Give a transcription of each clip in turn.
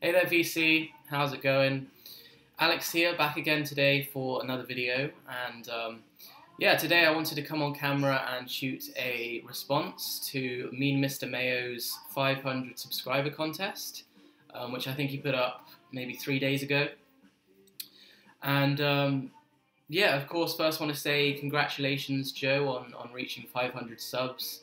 Hey there VC, how's it going? Alex here, back again today for another video, and yeah, today I wanted to come on camera and shoot a response to MeanMrMayo's 500 subscriber contest, which I think he put up maybe 3 days ago. And yeah, of course, first want to say congratulations, Joe, on reaching 500 subs.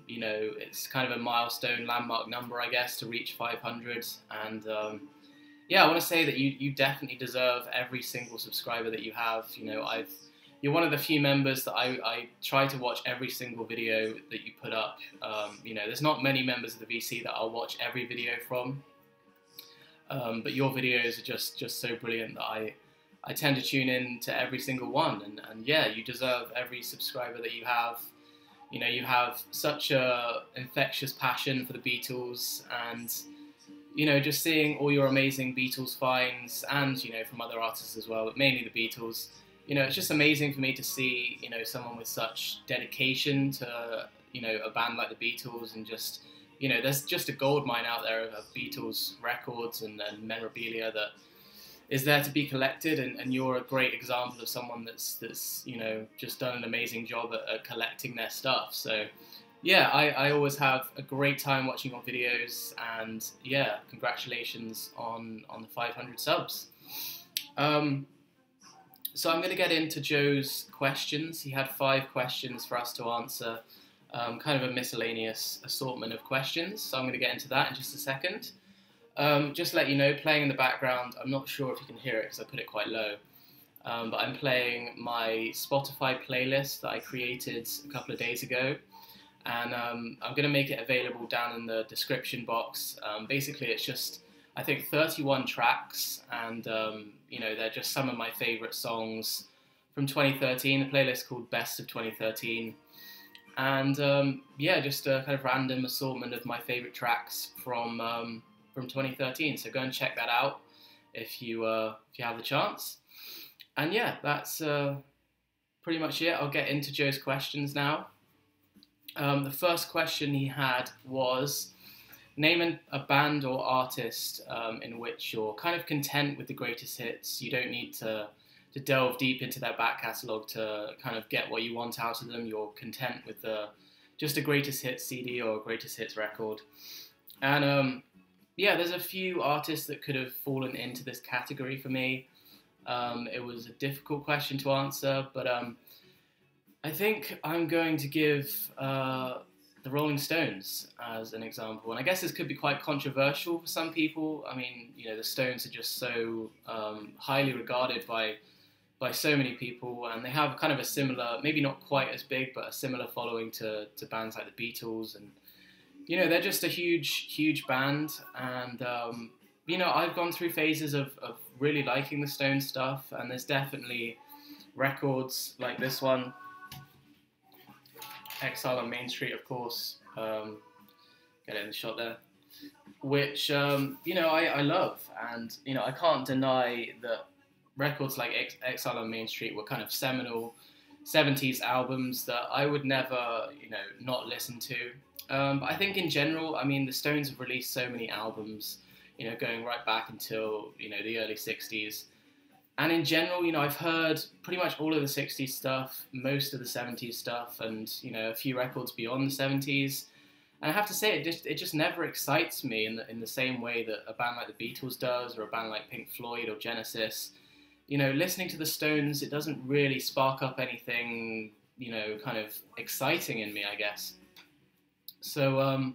You know, it's kind of a milestone, landmark number, I guess, to reach 500. And yeah, I want to say that you definitely deserve every single subscriber that you have. You know, you're one of the few members that I try to watch every single video that you put up. You know, there's not many members of the VC that I'll watch every video from. But your videos are just so brilliant that I tend to tune in to every single one. And yeah, you deserve every subscriber that you have. You know, you have such a infectious passion for the Beatles, and you know, just seeing all your amazing Beatles finds, and you know, from other artists as well, but mainly the Beatles. You know, it's just amazing for me to see, you know, someone with such dedication to, you know, a band like the Beatles, and just, you know, there's just a goldmine out there of Beatles records and memorabilia that is there to be collected, and you're a great example of someone that's you know, just done an amazing job at collecting their stuff. So yeah, I always have a great time watching your videos, and yeah, congratulations on the 500 subs. So I'm going to get into Joe's questions. He had 5 questions for us to answer, kind of a miscellaneous assortment of questions, so I'm going to get into that in just a second. Just to let you know, playing in the background, I'm not sure if you can hear it because I put it quite low, but I'm playing my Spotify playlist that I created a couple of days ago, and I'm going to make it available down in the description box. Basically, it's just, I think, 31 tracks, and you know, they're just some of my favourite songs from 2013. The playlist is called Best of 2013, and yeah, just a kind of random assortment of my favourite tracks from 2013, so go and check that out if you have the chance. And yeah, that's pretty much it. I'll get into Joe's questions now. The first question he had was, name a band or artist in which you're kind of content with the greatest hits. You don't need to delve deep into their back catalogue to kind of get what you want out of them. You're content with just a greatest hits CD or a greatest hits record. And yeah, there's a few artists that could have fallen into this category for me. It was a difficult question to answer, but I think I'm going to give the Rolling Stones as an example. And I guess this could be quite controversial for some people. I mean, you know, the Stones are just so highly regarded by so many people, and they have kind of a similar, maybe not quite as big, but a similar following to bands like the Beatles. And you know, they're just a huge band, and you know, I've gone through phases of really liking the Stones stuff, and there's definitely records like this one, Exile on Main Street, of course, get it in the shot there, which you know, I love, and you know, I can't deny that records like Exile on Main Street were kind of seminal 70s albums that I would never, you know, not listen to. But I think in general, I mean, the Stones have released so many albums, you know, going right back until, you know, the early 60s. And in general, you know, I've heard pretty much all of the 60s stuff, most of the 70s stuff, and, you know, a few records beyond the 70s. And I have to say, it just never excites me in the same way that a band like the Beatles does, or a band like Pink Floyd or Genesis. You know, listening to the Stones, it doesn't really spark up anything, you know, kind of exciting in me, I guess. So,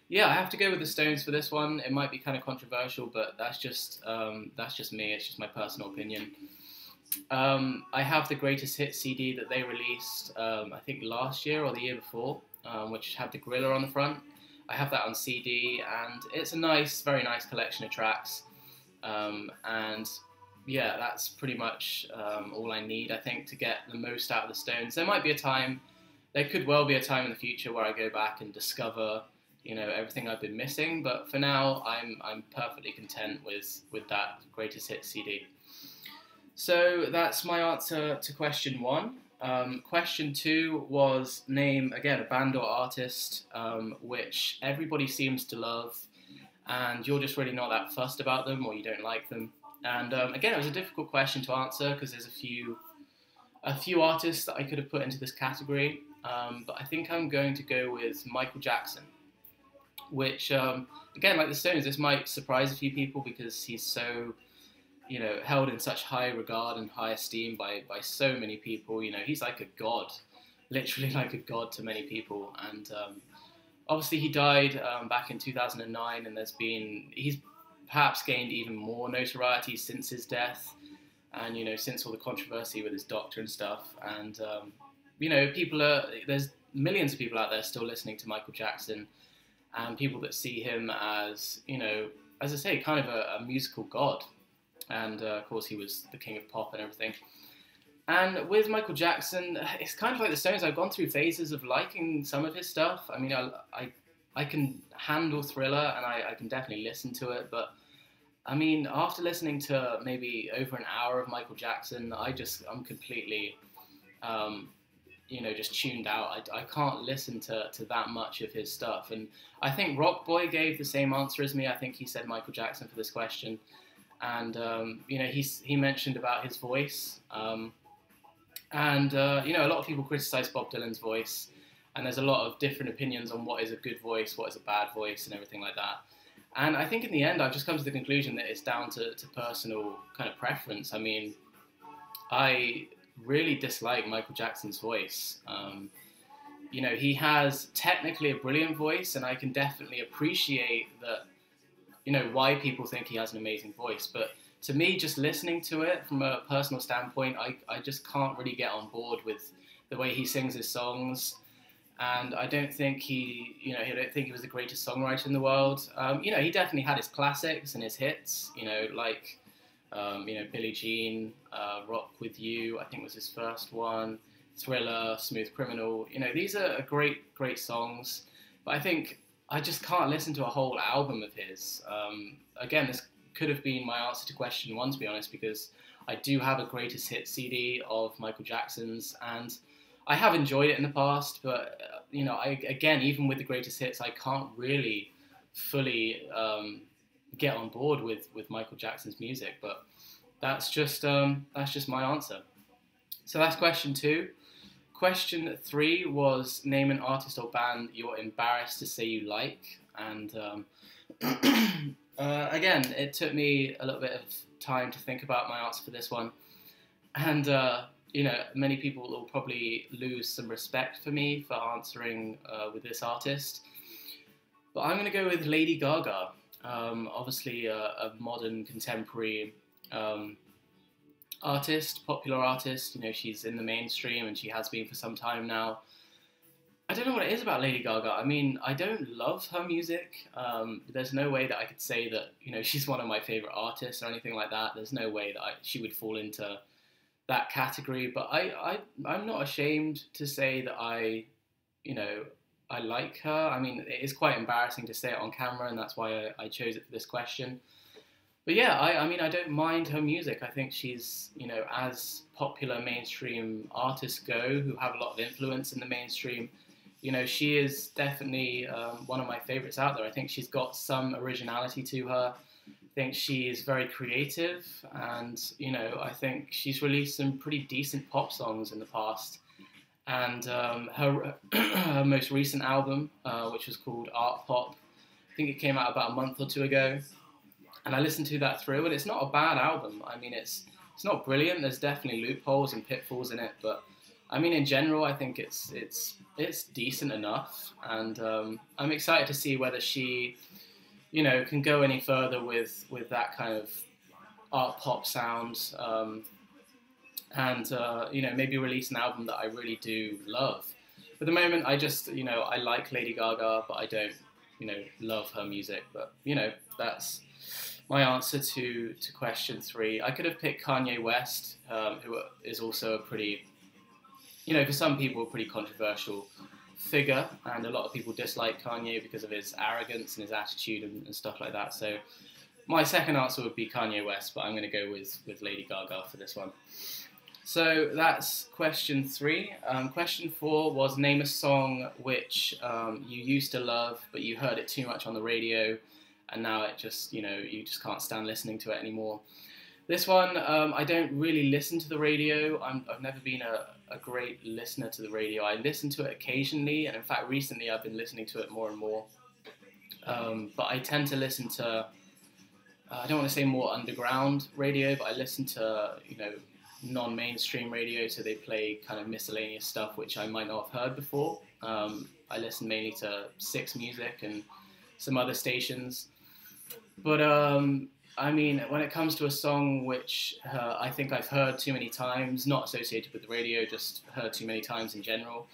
yeah, I have to go with the Stones for this one. It might be kind of controversial, but that's just me. It's just my personal opinion. I have the Greatest Hits CD that they released, I think last year or the year before, which had the gorilla on the front. I have that on CD, and it's a nice, very nice collection of tracks. And yeah, that's pretty much all I need, I think, to get the most out of the Stones. There could well be a time in the future where I go back and discover, you know, everything I've been missing, but for now, I'm perfectly content with that Greatest Hits CD. So that's my answer to question 1. Question 2 was, name, again, a band or artist which everybody seems to love, and you're just really not that fussed about them, or you don't like them. And again, it was a difficult question to answer because there's a few artists that I could have put into this category, but I think I'm going to go with Michael Jackson, which, again, like the Stones, this might surprise a few people because he's so, held in such high regard and high esteem by so many people. He's like a god, literally like a god to many people. And obviously he died back in 2009, and he's perhaps gained even more notoriety since his death, and since all the controversy with his doctor and stuff. And there's millions of people out there still listening to Michael Jackson, and people that see him as, as I say, kind of a musical god. And of course he was the king of pop and everything. And with Michael Jackson, it's kind of like the Stones. I've gone through phases of liking some of his stuff. I mean, I can handle Thriller, and I can definitely listen to it. But I mean, after listening to maybe over an hour of Michael Jackson, I'm completely, just tuned out. I can't listen to that much of his stuff. And I think Rock Boy gave the same answer as me. I think he said Michael Jackson for this question. And, he mentioned about his voice. And a lot of people criticize Bob Dylan's voice, and there's a lot of different opinions on what is a good voice, what is a bad voice, and everything like that. And I think in the end, I've just come to the conclusion that it's down to personal kind of preference. I mean, I really dislike Michael Jackson's voice. He has technically a brilliant voice, and I can definitely appreciate that, why people think he has an amazing voice. But to me, just listening to it from a personal standpoint, I just can't really get on board with the way he sings his songs. And I don't think he was the greatest songwriter in the world. He definitely had his classics and his hits, like, Billie Jean, Rock With You, I think was his first one, Thriller, Smooth Criminal. These are great, great songs. But I think I just can't listen to a whole album of his. Again, this could have been my answer to question one, to be honest, because I do have a greatest hits CD of Michael Jackson's, and I have enjoyed it in the past, but even with the greatest hits, I can't really fully get on board with Michael Jackson's music. But that's just my answer. So that's question 2. Question 3 was name an artist or band you're embarrassed to say you like, and again, it took me a little bit of time to think about my answer for this one, and many people will probably lose some respect for me for answering with this artist, but I'm going to go with Lady Gaga. Obviously a modern contemporary artist, popular artist. She's in the mainstream, and she has been for some time now. I don't know what it is about Lady Gaga. I mean, I don't love her music. There's no way that I could say that, she's one of my favorite artists or anything like that. There's no way that she would fall into that category. But I'm not ashamed to say that I like her. I mean, it is quite embarrassing to say it on camera, and that's why I chose it for this question. But yeah, I don't mind her music. I think she's, as popular mainstream artists go, who have a lot of influence in the mainstream, she is definitely one of my favorites out there. I think she's got some originality to her. I think she is very creative, and, I think she's released some pretty decent pop songs in the past. And her most recent album, which was called Art Pop, I think it came out about a month or two ago. And I listened to that through, and it's not a bad album. I mean, it's not brilliant. There's definitely loopholes and pitfalls in it, but I mean, in general, I think it's decent enough. And I'm excited to see whether she, can go any further with that kind of art pop sound, and maybe release an album that I really do love. For the moment, I just, I like Lady Gaga, but I don't, love her music. But that's my answer to question 3. I could have picked Kanye West, who is also a pretty, for some people, a pretty controversial figure, and a lot of people dislike Kanye because of his arrogance and his attitude and stuff like that. So my second answer would be Kanye West, but I'm going to go with Lady Gaga for this one. So that's question 3. Question 4 was name a song which you used to love, but you heard it too much on the radio, and now it just, you know, you just can't stand listening to it anymore. This one, I don't really listen to the radio. I've never been a great listener to the radio. I listen to it occasionally, and in fact recently I've been listening to it more and more. But I tend to listen to, I don't want to say more underground radio, but I listen to, you know, non-mainstream radio, so they play kind of miscellaneous stuff which I might not have heard before. I listen mainly to Six Music and some other stations. But I mean, when it comes to a song which I think I've heard too many times, not associated with the radio, just heard too many times in general,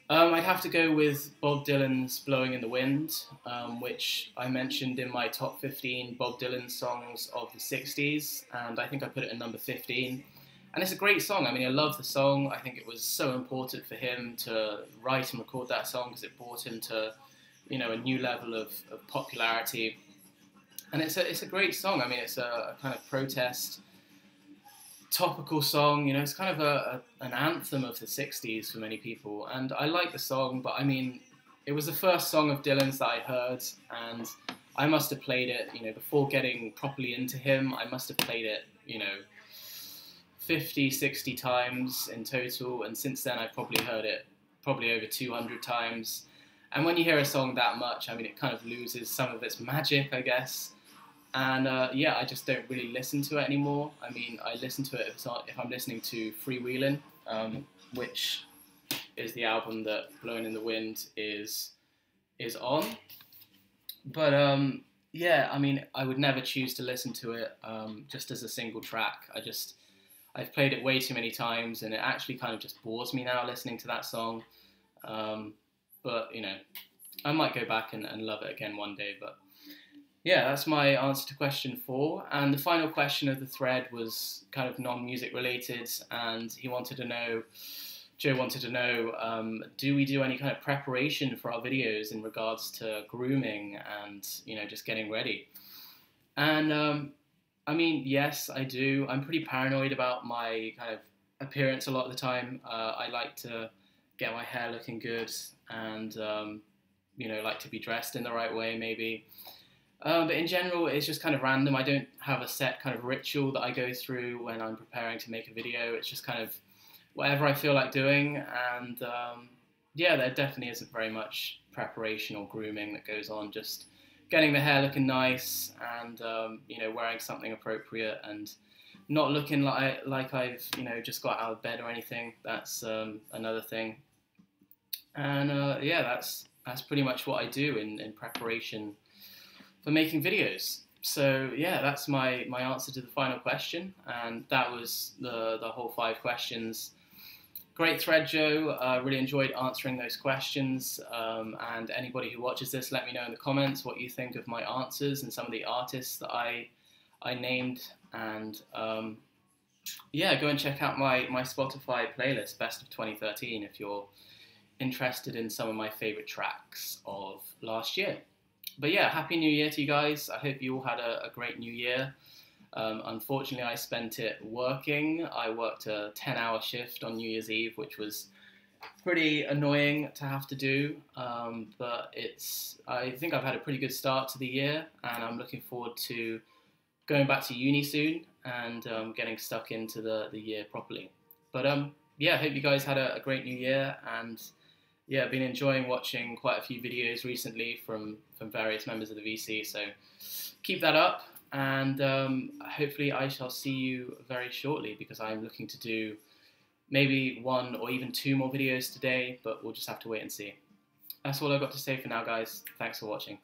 I'd have to go with Bob Dylan's Blowing in the Wind, which I mentioned in my top 15 Bob Dylan songs of the 60s, and I think I put it at number 15. And it's a great song. I mean, I love the song. I think it was so important for him to write and record that song because it brought him to, you know, a new level of popularity. And it's a great song. I mean, it's a kind of protest, topical song. You know, it's kind of an anthem of the 60s for many people. And I like the song, but I mean, it was the first song of Dylan's that I heard, and I must have played it, you know, before getting properly into him, I must have played it, you know, 50, 60 times in total, and since then I've probably heard it probably over 200 times. And when you hear a song that much, I mean, it kind of loses some of its magic, I guess. And yeah, I just don't really listen to it anymore. I mean, I listen to it if I'm listening to Freewheelin', which is the album that Blowing in the Wind is on. But yeah, I mean, I would never choose to listen to it just as a single track. I've played it way too many times, and it actually kind of just bores me now listening to that song. But, you know, I might go back and love it again one day. But yeah, that's my answer to question 4. And the final question of the thread was kind of non-music related, and Joe wanted to know, do we do any kind of preparation for our videos in regards to grooming and, you know, just getting ready? And I mean, yes, I do. I'm pretty paranoid about my kind of appearance a lot of the time. I like to get my hair looking good and, you know, like to be dressed in the right way, maybe. But in general, it's just kind of random. I don't have a set kind of ritual that I go through when I'm preparing to make a video. It's just kind of whatever I feel like doing. And yeah, there definitely isn't very much preparation or grooming that goes on. Just getting the hair looking nice and, you know, wearing something appropriate and not looking like I've, you know, just got out of bed or anything. That's another thing. And yeah, that's pretty much what I do in preparation for making videos. So yeah, that's my answer to the final question, and that was the whole 5 questions. Great thread, Joe. Really enjoyed answering those questions. And anybody who watches this, let me know in the comments what you think of my answers and some of the artists that I named. And yeah, go and check out my Spotify playlist, Best of 2013, if you're interested in some of my favourite tracks of last year. But yeah, Happy New Year to you guys. I hope you all had a great New Year. Unfortunately, I spent it working. I worked a 10-hour shift on New Year's Eve, which was pretty annoying to have to do. But I think I've had a pretty good start to the year, and I'm looking forward to going back to uni soon and getting stuck into the year properly. But yeah, I hope you guys had a great New Year, and yeah, I've been enjoying watching quite a few videos recently from various members of the VC, so keep that up, and hopefully I shall see you very shortly, because I'm looking to do maybe 1 or even 2 more videos today, but we'll just have to wait and see. That's all I've got to say for now, guys. Thanks for watching.